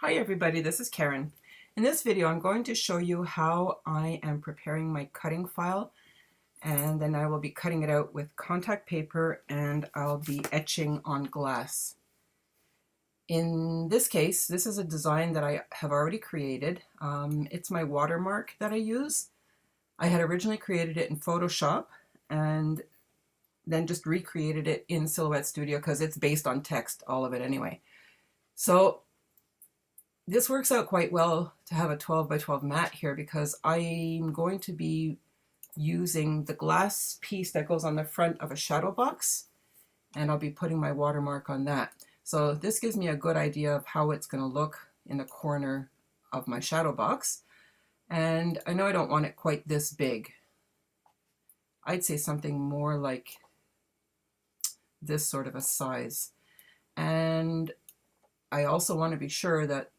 Hi everybody, this is Karen. In this video I'm going to show you how I am preparing my cutting file, and then I will be cutting it out with contact paper and I'll be etching on glass. In this case, this is a design that I have already created. It's my watermark that I use. I had originally created it in Photoshop and then just recreated it in Silhouette Studio because it's based on text, all of it anyway. So this works out quite well to have a 12 by 12 mat here because I'm going to be using the glass piece that goes on the front of a shadow box, and I'll be putting my watermark on that. So this gives me a good idea of how it's going to look in the corner of my shadow box. And I know I don't want it quite this big. I'd say something more like this sort of a size. And I also want to be sure that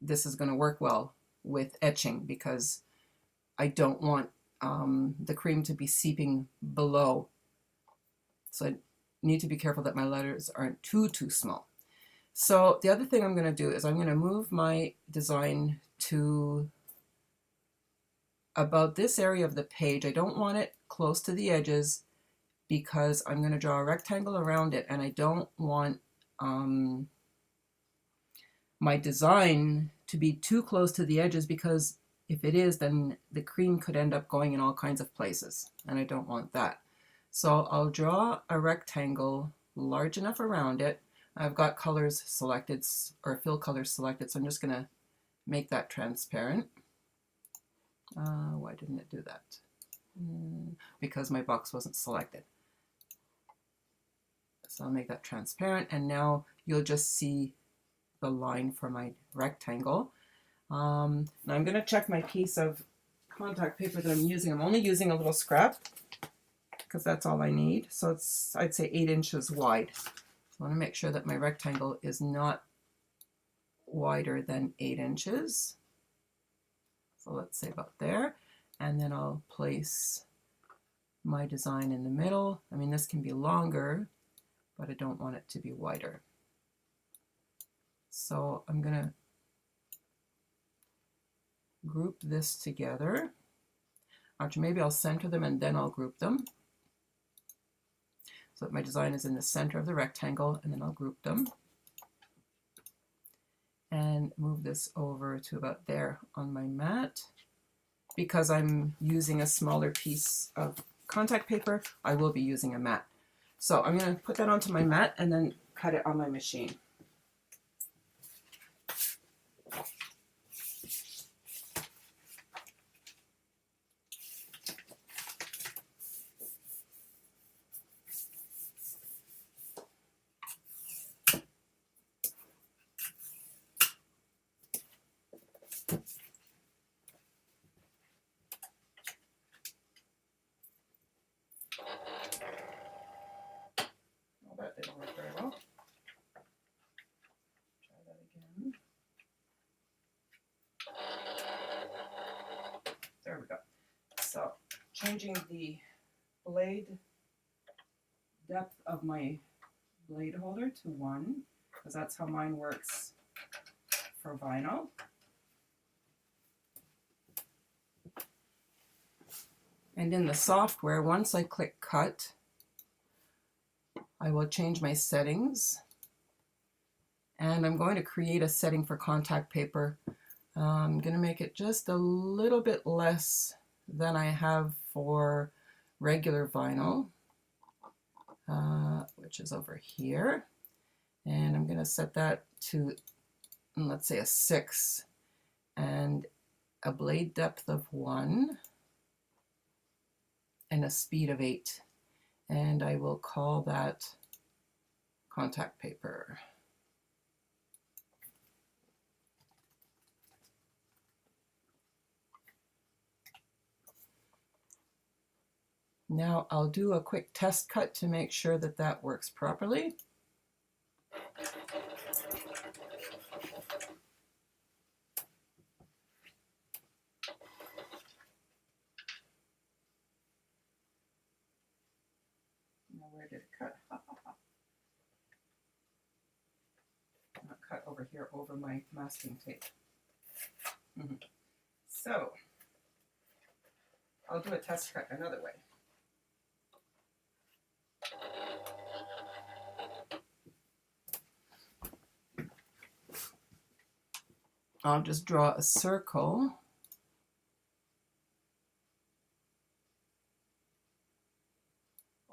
this is going to work well with etching because I don't want the cream to be seeping below. So I need to be careful that my letters aren't too small. So the other thing I'm going to do is I'm going to move my design to about this area of the page. I don't want it close to the edges because I'm going to draw a rectangle around it, and I don't want my design to be too close to the edges, because if it is, then the cream could end up going in all kinds of places, and I don't want that. So I'll draw a rectangle large enough around it. I've got colors selected, or fill colors selected, so I'm just going to make that transparent. Why didn't it do that? Because my box wasn't selected. So I'll make that transparent, and now you'll just see the line for my rectangle. Now I'm going to check my piece of contact paper that I'm using. I'm only using a little scrap because that's all I need. So it's, I'd say, 8 inches wide. So I want to make sure that my rectangle is not wider than 8 inches. So let's say about there. And then I'll place my design in the middle. I mean, this can be longer, but I don't want it to be wider. So I'm going to group this together. Actually, maybe I'll center them and then I'll group them, so that my design is in the center of the rectangle, and then I'll group them. And move this over to about there on my mat. Because I'm using a smaller piece of contact paper, I will be using a mat. So I'm going to put that onto my mat and then cut it on my machine. Well, that didn't work very well. Try that again. There we go. So changing the blade depth of my blade holder to 1, because that's how mine works for vinyl. And in the software, once I click cut, I will change my settings, and I'm going to create a setting for contact paper. I'm going to make it just a little bit less than I have for regular vinyl, which is over here. And I'm going to set that to, let's say, a 6, and a blade depth of 1, and a speed of 8. And I will call that contact paper. Now I'll do a quick test cut to make sure that that works properly. Now where did it cut? Not cut over here over my masking tape. So I'll do a test cut another way. I'll just draw a circle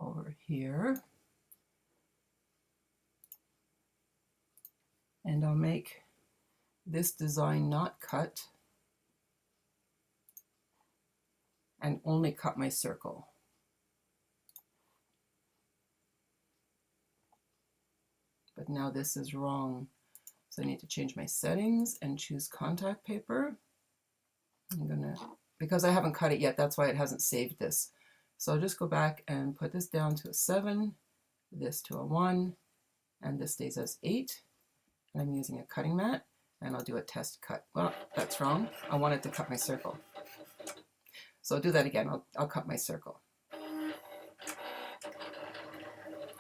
over here, and I'll make this design not cut and only cut my circle. But now this is wrong. So I need to change my settings and choose contact paper. I'm gonna, because I haven't cut it yet, that's why it hasn't saved this. So I'll just go back and put this down to a 7, this to a 1, and this stays as 8. And I'm using a cutting mat, and I'll do a test cut. Well, that's wrong. I wanted to cut my circle. So I'll do that again. I'll cut my circle.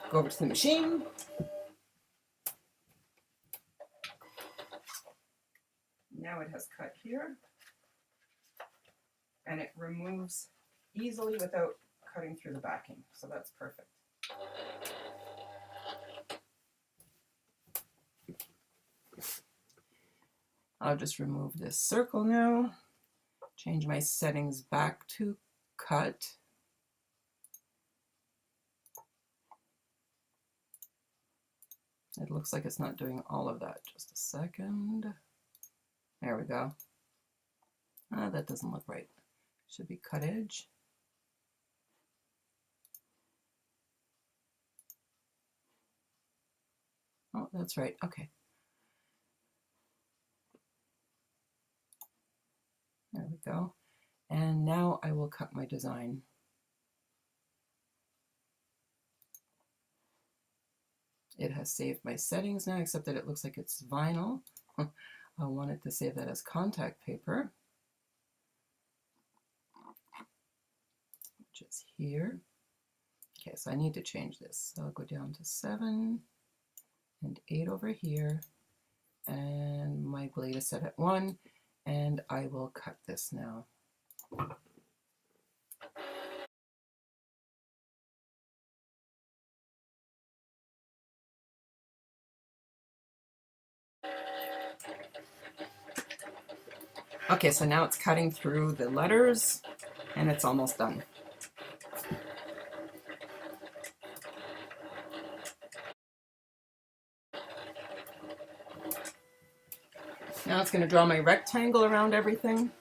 Go over to the machine. Now it has cut here, and it removes easily without cutting through the backing, so that's perfect. I'll just remove this circle now, change my settings back to cut. It looks like it's not doing all of that. Just a second. There we go. That doesn't look right. Should be cut edge. Oh, that's right. Okay. There we go. And now I will cut my design. It has saved my settings now, except that it looks like it's vinyl. I wanted to save that as contact paper, which is here. Okay, so I need to change this. So I'll go down to 7 and 8 over here, and my blade is set at 1, and I will cut this now. Okay, so now it's cutting through the letters, and it's almost done. Now it's going to draw my rectangle around everything.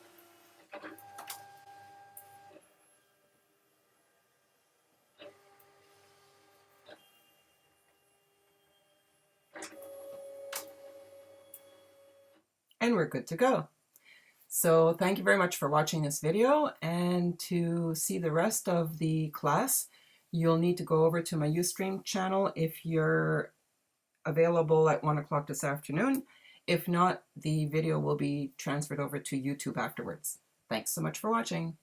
And we're good to go. So thank you very much for watching this video, and to see the rest of the class, you'll need to go over to my Ustream channel if you're available at 1 o'clock this afternoon. If not, the video will be transferred over to YouTube afterwards. Thanks so much for watching.